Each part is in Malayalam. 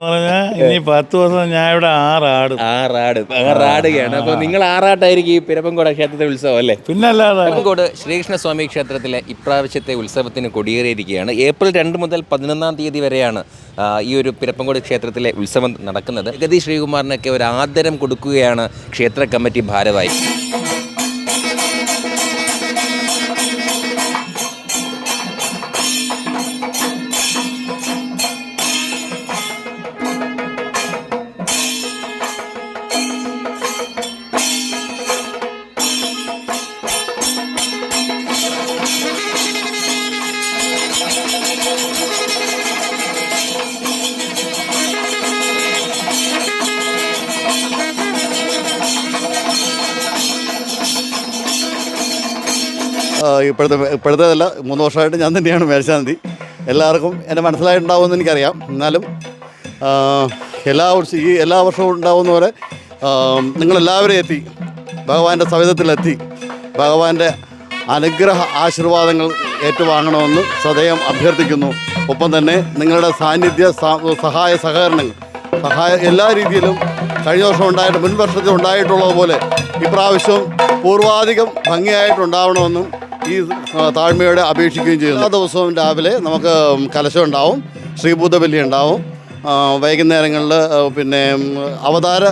ഇനി 10 ദിവസം ഞാൻ ഇവിടെ ആറാടുകയാണ്. അപ്പോൾ നിങ്ങൾ ആറാട്ടായിരിക്കും ഈ പിരപ്പൻകോട് ക്ഷേത്രത്തിലെ ഉത്സവം അല്ലേ? പിന്നല്ലാതെ പിരപ്പൻകോട് ശ്രീകൃഷ്ണസ്വാമി ക്ഷേത്രത്തിലെ ഇപ്രാവശ്യത്തെ ഉത്സവത്തിന് കൊടിയേറിയിരിക്കുകയാണ്. ഏപ്രിൽ 2 മുതൽ 11 തീയതി വരെയാണ് ഈ ഒരു പിരപ്പൻകോട് ക്ഷേത്രത്തിലെ ഉത്സവം നടക്കുന്നത്. ജഗതി ശ്രീകുമാറിനൊക്കെ ഒരു ആദരം കൊടുക്കുകയാണ് ക്ഷേത്ര കമ്മിറ്റി ഭാരവാഹി. ഇപ്പോഴത്തേതല്ല 3 വർഷമായിട്ട് ഞാൻ തന്നെയാണ് മേൽശാന്തി. എല്ലാവർക്കും എന്നെ മനസ്സിലായിട്ടുണ്ടാവുമെന്ന് എനിക്കറിയാം. എന്നാലും എല്ലാ വർഷവും ഉണ്ടാവുന്ന പോലെ നിങ്ങളെല്ലാവരും എത്തി ഭഗവാന്റെ സവിധത്തിലെത്തി ഭഗവാന്റെ അനുഗ്രഹ ആശീർവാദങ്ങൾ ഏറ്റുവാങ്ങണമെന്ന് സദയം അഭ്യർത്ഥിക്കുന്നു. ഒപ്പം തന്നെ നിങ്ങളുടെ സാന്നിധ്യ സഹായ സഹകരണങ്ങൾ എല്ലാ രീതിയിലും കഴിഞ്ഞ വർഷം മുൻ വർഷത്തിൽ ഉണ്ടായിട്ടുള്ളതുപോലെ ഇപ്രാവശ്യവും പൂർവാധികം ഭംഗിയായിട്ടുണ്ടാവണമെന്നും ഈ താഴ്മയോടെ അപേക്ഷിക്കുകയും ചെയ്യുന്നു. എല്ലാ ദിവസവും രാവിലെ നമുക്ക് കലശം ഉണ്ടാവും, ശ്രീഭൂതബലി ഉണ്ടാവും. വൈകുന്നേരങ്ങളിൽ പിന്നെ അവതാര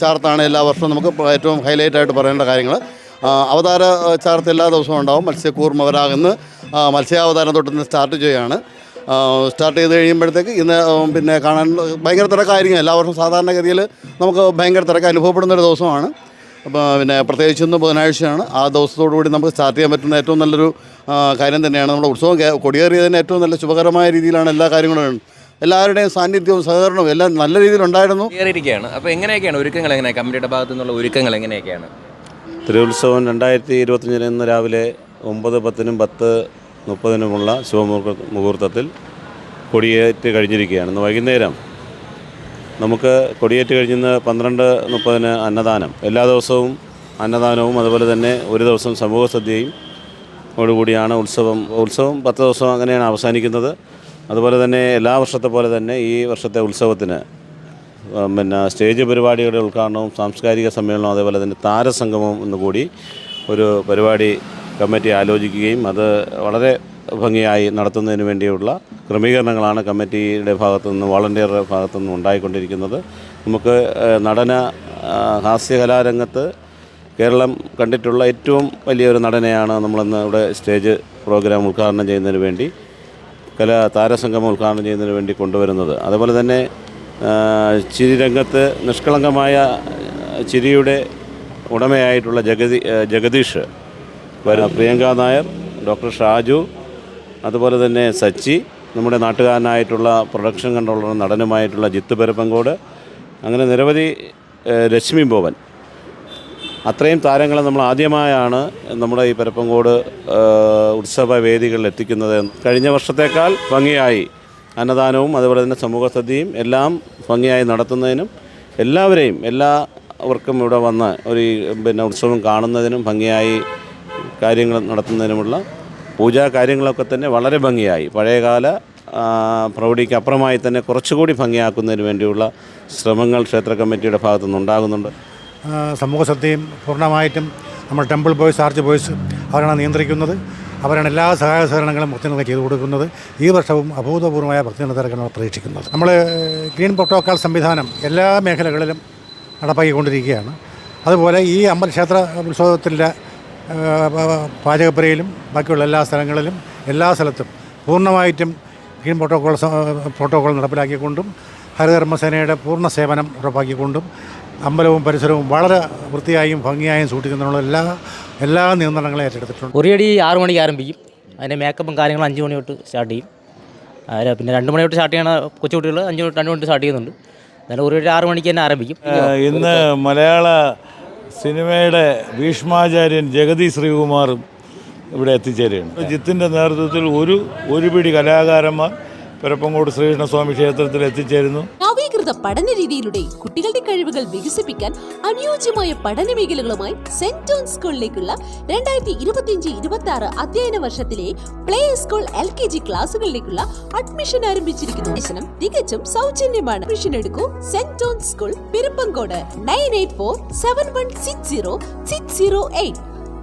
ചാർത്താണ് എല്ലാ വർഷവും നമുക്ക് ഏറ്റവും ഹൈലൈറ്റായിട്ട് പറയേണ്ട കാര്യങ്ങൾ. അവതാര ചാർത്ത് എല്ലാ ദിവസവും ഉണ്ടാവും. മത്സ്യക്കൂർമ്മ വരാകുന്ന മത്സ്യാവതാരം തൊട്ട് സ്റ്റാർട്ട് ചെയ്യുകയാണ്. സ്റ്റാർട്ട് ചെയ്ത് കഴിയുമ്പോഴത്തേക്ക് ഇന്ന് പിന്നെ കാണാൻ ഭയങ്കര തിരക്കായിരിക്കും. എല്ലാ വർഷവും സാധാരണഗതിയിൽ നമുക്ക് ഭയങ്കര തിരക്ക് അനുഭവപ്പെടുന്നൊരു ദിവസമാണ്. അപ്പോൾ പിന്നെ പ്രത്യേകിച്ച് ഇന്ന് ബുധനാഴ്ചയാണ്. ആ ദിവസത്തോടു കൂടി നമുക്ക് സ്റ്റാർട്ട് ചെയ്യാൻ പറ്റുന്ന ഏറ്റവും നല്ലൊരു കാര്യം തന്നെയാണ്. നമ്മുടെ ഉത്സവം കൊടിയേറിയതിന് ഏറ്റവും നല്ല ശുഭകരമായ രീതിയിലാണ് എല്ലാ കാര്യങ്ങളും. എല്ലാവരുടെയും സാന്നിധ്യവും സഹകരണവും എല്ലാം നല്ല രീതിയിലുണ്ടായിരുന്നു. അപ്പോൾ എങ്ങനെയൊക്കെയാണ് ഒരുക്കങ്ങൾ? എങ്ങനെയാണ് കമ്മിറ്റിയുടെ ഭാഗത്തു നിന്നുള്ള ഒരുക്കങ്ങൾ എങ്ങനെയൊക്കെയാണ്? തിരുവുത്സവം 2025 ഇന്ന് രാവിലെ 9, 10, 10:30 ശുഭമുഹൂർത്തത്തിൽ കൊടിയേറ്റ് കഴിഞ്ഞിരിക്കുകയാണ്. ഇന്ന് വൈകുന്നേരം നമുക്ക് കൊടിയേറ്റ് കഴിഞ്ഞിന്ന് 12:30 അന്നദാനം. എല്ലാ ദിവസവും അന്നദാനവും അതുപോലെ തന്നെ ഒരു ദിവസം സമൂഹ സദ്യയും ഓടുകൂടിയാണ് ഉത്സവം 10 ദിവസം അങ്ങനെയാണ് അവസാനിക്കുന്നത്. അതുപോലെ തന്നെ എല്ലാ വർഷത്തെ പോലെ തന്നെ ഈ വർഷത്തെ ഉത്സവത്തിന് പിന്നെ സ്റ്റേജ് പരിപാടികളുടെ ഉദ്ഘാടനവും സാംസ്കാരിക സമ്മേളനവും അതേപോലെ തന്നെ താരസംഗമവും എന്നുകൂടി ഒരു പരിപാടി കമ്മിറ്റി ആലോചിക്കുകയും അത് വളരെ ഭംഗിയായി നടത്തുന്നതിന് വേണ്ടിയുള്ള ക്രമീകരണങ്ങളാണ് കമ്മിറ്റിയുടെ ഭാഗത്തുനിന്ന് വോളണ്ടിയറുടെ ഭാഗത്തുനിന്ന് ഉണ്ടായിക്കൊണ്ടിരിക്കുന്നത്. നമുക്ക് നടന ഹാസ്യകലാരംഗത്ത് കേരളം കണ്ടിട്ടുള്ള ഏറ്റവും വലിയൊരു നടനെയാണ് നമ്മളിന്ന് ഇവിടെ സ്റ്റേജ് പ്രോഗ്രാം ഉദ്ഘാടനം ചെയ്യുന്നതിന് വേണ്ടി താരസംഗമം ഉദ്ഘാടനം ചെയ്യുന്നതിന് വേണ്ടി കൊണ്ടുവരുന്നത്. അതുപോലെ തന്നെ ചിരിരംഗത്ത് നിഷ്കളങ്കമായ ചിരിയുടെ ഉടമയായിട്ടുള്ള ജഗദീഷ്, പ്രിയങ്ക നായർ, ഡോക്ടർ ഷാജു, അതുപോലെ തന്നെ സച്ചി, നമ്മുടെ നാട്ടുകാരനായിട്ടുള്ള പ്രൊഡക്ഷൻ കൺട്രോളറും നടനുമായിട്ടുള്ള ജിത്ത് പിരപ്പൻകോട്, അങ്ങനെ നിരവധി രശ്മി ബോവൻ, അത്രയും താരങ്ങളെ നമ്മൾ ആദ്യമായാണ് നമ്മുടെ ഈ പിരപ്പൻകോട് ഉത്സവ വേദികളിൽ എത്തിക്കുന്നത്. കഴിഞ്ഞ വർഷത്തേക്കാൾ ഭംഗിയായി അന്നദാനവും അതുപോലെ തന്നെ സമൂഹ സദ്യയും എല്ലാം ഭംഗിയായി നടത്തുന്നതിനും എല്ലാവർക്കും ഇവിടെ വന്ന് ഒരു പിന്നെ ഉത്സവം കാണുന്നതിനും ഭംഗിയായി കാര്യങ്ങൾ നടത്തുന്നതിനുമുള്ള പൂജാ കാര്യങ്ങളൊക്കെ തന്നെ വളരെ ഭംഗിയായി പഴയകാല പ്രൗഢിക്ക് അപ്പുറമായി തന്നെ കുറച്ചുകൂടി ഭംഗിയാക്കുന്നതിന് വേണ്ടിയുള്ള ശ്രമങ്ങൾ ക്ഷേത്ര കമ്മിറ്റിയുടെ ഭാഗത്തുനിന്ന് ഉണ്ടാകുന്നുണ്ട്. സമൂഹ സദ്യയും പൂർണ്ണമായിട്ടും നമ്മൾ ടെമ്പിൾ ബോയ്സ്, ആർച്ച് ബോയ്സ് അവരാണ് നിയന്ത്രിക്കുന്നത്. അവരാണ് എല്ലാ സഹായ സഹകരണങ്ങളും ഭക്തജനങ്ങൾക്ക് ചെയ്തു കൊടുക്കുന്നത്. ഈ വർഷവും അഭൂതപൂർവമായ ഭക്തജനത്തിരക്കാണ് പ്രതീക്ഷിക്കുന്നത്. നമ്മൾ ഗ്രീൻ പ്രോട്ടോക്കോൾ സംവിധാനം എല്ലാ മേഖലകളിലും നടപ്പാക്കിക്കൊണ്ടിരിക്കുകയാണ്. അതുപോലെ ഈ ക്ഷേത്ര ഉത്സവത്തിൻ്റെ പാചകപ്പുരയിലും ബാക്കിയുള്ള എല്ലാ സ്ഥലങ്ങളിലും എല്ലാ സ്ഥലത്തും പൂർണ്ണമായിട്ടും ഗ്രീൻ പ്രോട്ടോക്കോൾ നടപ്പിലാക്കിക്കൊണ്ടും ഹരിതകർമ്മസേനയുടെ പൂർണ്ണ സേവനം ഉറപ്പാക്കിക്കൊണ്ടും അമ്പലവും പരിസരവും വളരെ വൃത്തിയായും ഭംഗിയായും സൂക്ഷിക്കുന്നതിനുള്ള എല്ലാ നിയന്ത്രണങ്ങളും ഏറ്റെടുത്തിട്ടുണ്ട്. ഉറിയടി 6 മണിക്ക് ആരംഭിക്കും. അതിൻ്റെ മേക്കപ്പും കാര്യങ്ങളും 5 മണി തൊട്ട് സ്റ്റാർട്ട് ചെയ്യും. പിന്നെ 2 മണി തൊട്ട് സ്റ്റാർട്ട് ചെയ്യണ കൊച്ചുകുട്ടികൾ 2 മണി സ്റ്റാർട്ട് ചെയ്യുന്നുണ്ട്. എന്നാലും ഉറിയടി 6 മണിക്ക് തന്നെ ആരംഭിക്കും. ഇന്ന് മലയാള സിനിമയുടെ ഭീഷ്മാചാര്യൻ ജഗതി ശ്രീകുമാറും ഇവിടെ എത്തിച്ചേരുകയാണ്. ജിത്തിൻ്റെ നേതൃത്വത്തിൽ ഒരു പിടി കലാകാരന്മാർ പിരപ്പൻകോട് ശ്രീകൃഷ്ണസ്വാമി ക്ഷേത്രത്തിൽ എത്തിച്ചേരുന്നു. ഏകീകൃത പഠന രീതിയിലൂടെ കുട്ടികളുടെ കഴിവുകൾ വികസിപ്പിക്കാൻ അനുയോജ്യമായ പഠന മേഖലകളുമായി സെന്റ് ജോൺസ് സ്കൂളിലേക്കുള്ള 2025-26 അധ്യയന വർഷത്തിലെ പ്ലേ സ്കൂൾ LKG ക്ലാസുകളിലേക്കുള്ള അഡ്മിഷൻ ആരംഭിച്ചിരിക്കുന്നു. അഡ്മിഷനും തികച്ചും സൗജന്യമാണ്. അഡ്മിഷൻ എടുക്കൂ സെന്റ് ജോൺസ് സ്കൂൾ, പെരുമ്പങ്കോട്. 9847160608.